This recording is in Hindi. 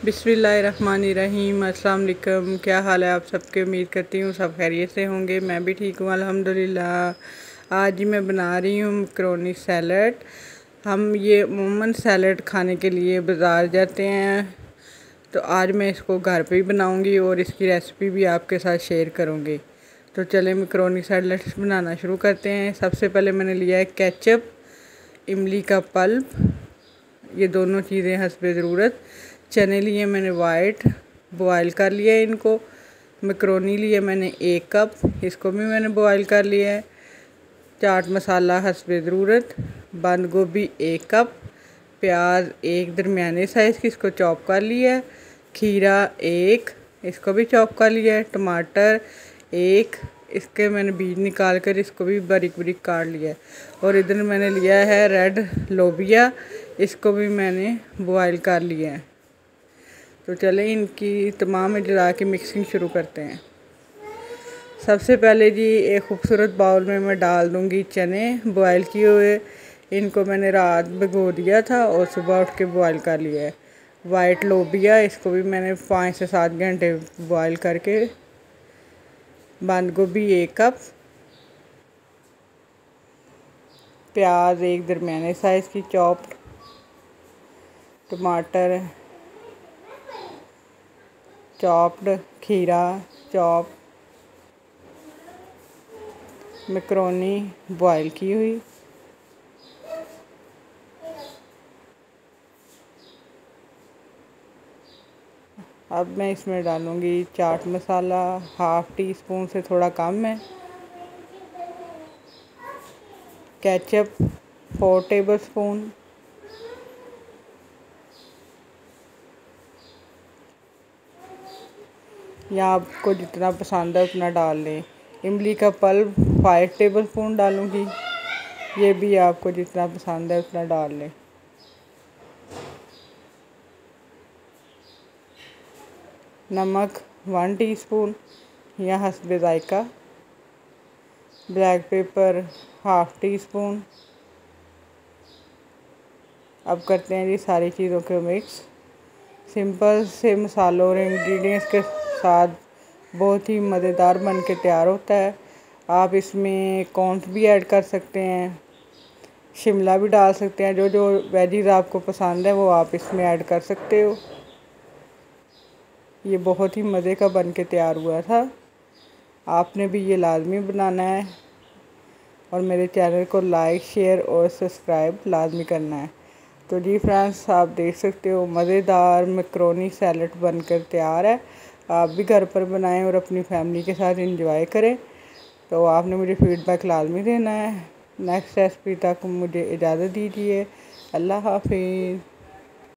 बिस्मिल्लाहिर्रहमानिर्रहीम। अस्सलाम वालेकुम। क्या हाल है आप सबके? उम्मीद करती हूँ सब खैरियत से होंगे। मैं भी ठीक हूँ अल्हम्दुलिल्लाह। आज मैं बना रही हूँ मकरोनी सैलड। हम ये अमूमन सैलड खाने के लिए बाज़ार जाते हैं, तो आज मैं इसको घर पे ही बनाऊँगी और इसकी रेसिपी भी आपके साथ शेयर करूँगी। तो चलें मकरोनी सैलड बनाना शुरू करते हैं। सबसे पहले मैंने लिया है केचप, इमली का पल्प, ये दोनों चीज़ें हस्बे ज़रूरत। चने लिए मैंने वाइट, बॉयल कर लिया है इनको। मकरोनी लिए मैंने 1 कप, इसको भी मैंने बॉयल कर लिया है। चाट मसाला हस्बे ज़रूरत। बंद गोभी 1 कप, प्याज 1 दरमियाने साइज़ की, इसको चॉप कर लिया है। खीरा 1, इसको भी चॉप कर लिया है। टमाटर 1, इसके मैंने बीज निकाल कर इसको भी बारीक बारीक काट लिया है। और इधर मैंने लिया है रेड लोबिया, इसको भी मैंने बॉयल कर लिया है। तो चलें इनकी तमाम अजज़ा की मिक्सिंग शुरू करते हैं। सबसे पहले जी एक खूबसूरत बाउल में मैं डाल दूंगी चने बॉयल किए हुए। इनको मैंने रात भिगो दिया था और सुबह उठ के बॉयल कर लिया है। वाइट लोबिया, इसको भी मैंने 5 से 7 घंटे बॉयल करके। बंद गोभी 1 कप, प्याज 1 दरमियाने साइज़ की चॉप्ड, टमाटर चॉप्ड, खीरा चॉप, मकरोनी बॉयल की हुई, अब मैं इसमें डालूँगी चाट मसाला, ½ टीस्पून से थोड़ा कम है। केचप 4 टेबलस्पून, या आपको जितना पसंद है उतना डाल लें। इमली का पल्प 5 टेबलस्पून डालूँगी, ये भी आपको जितना पसंद है उतना डाल लें। नमक 1 टीस्पून या हस्बे ज़ायका। Black pepper ½ teaspoon. अब करते हैं जी सारी चीज़ों को मिक्स। सिंपल से मसालों और इंग्रेडिएंट्स के साथ बहुत ही मज़ेदार बन के तैयार होता है। आप इसमें कॉर्न्स भी ऐड कर सकते हैं, शिमला भी डाल सकते हैं। जो जो वेजीज आपको पसंद है वो आप इसमें ऐड कर सकते हो। ये बहुत ही मज़े का बन के तैयार हुआ था। आपने भी ये लाजमी बनाना है और मेरे चैनल को लाइक, शेयर और सब्सक्राइब लाजमी करना है। तो जी फ्रेंड्स, आप देख सकते हो मज़ेदार मकरोनी सैलड बनकर तैयार है। आप भी घर पर बनाएं और अपनी फैमिली के साथ एंजॉय करें। तो आपने मुझे फ़ीडबैक लाजमी देना है। नेक्स्ट रेसिपी तक मुझे इजाज़त दीजिए। अल्लाह हाफिज़।